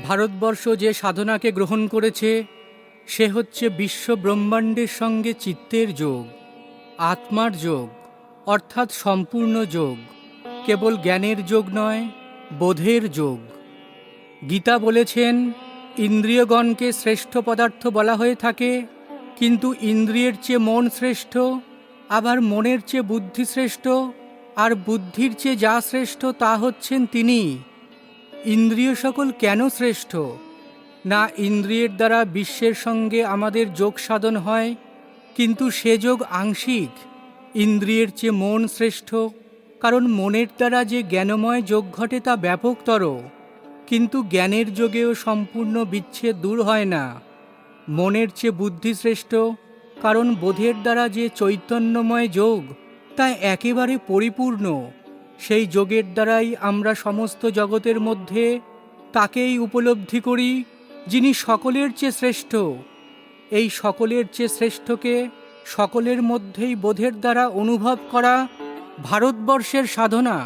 ভারতবর্ষ যে সাধনাকে গ্রহণ করেছে সে হচ্ছে বিশ্ব ব্রহ্মাণ্ডের সঙ্গে চিত্তের যোগ, আত্মার যোগ, অর্থাৎ সম্পূর্ণ যোগ। কেবল জ্ঞানের যোগ নয়, বোধের যোগ। গীতা বলেছেন, ইন্দ্রিয়গণকে শ্রেষ্ঠ পদার্থ বলা হয়ে থাকে, কিন্তু ইন্দ্রিয়ের চেয়ে মন শ্রেষ্ঠ, আবার মনের চেয়ে বুদ্ধি শ্রেষ্ঠ, আর বুদ্ধির চেয়ে যা শ্রেষ্ঠ তা হচ্ছেন তিনি। ইন্দ্রিয় সকল কেন শ্রেষ্ঠ? না, ইন্দ্রিয়ের দ্বারা বিশ্বের সঙ্গে আমাদের যোগ সাধন হয়, কিন্তু সে যোগ আংশিক। ইন্দ্রিয়ের চেয়ে মন শ্রেষ্ঠ, কারণ মনের দ্বারা যে জ্ঞানময় যোগ ঘটে তা ব্যাপকতর, কিন্তু জ্ঞানের যোগেও সম্পূর্ণ বিচ্ছেদ দূর হয় না। মনের চেয়ে বুদ্ধি শ্রেষ্ঠ, কারণ বোধের দ্বারা যে চৈতন্যময় যোগ তা একেবারে পরিপূর্ণ। সেই যোগের দ্বারাই আমরা সমস্ত জগতের মধ্যে তাকেই উপলব্ধি করি যিনি সকলের চেয়ে শ্রেষ্ঠ। এই সকলের চেয়ে শ্রেষ্ঠকে সকলের মধ্যেই বোধের দ্বারা অনুভব করা ভারতবর্ষের সাধনা।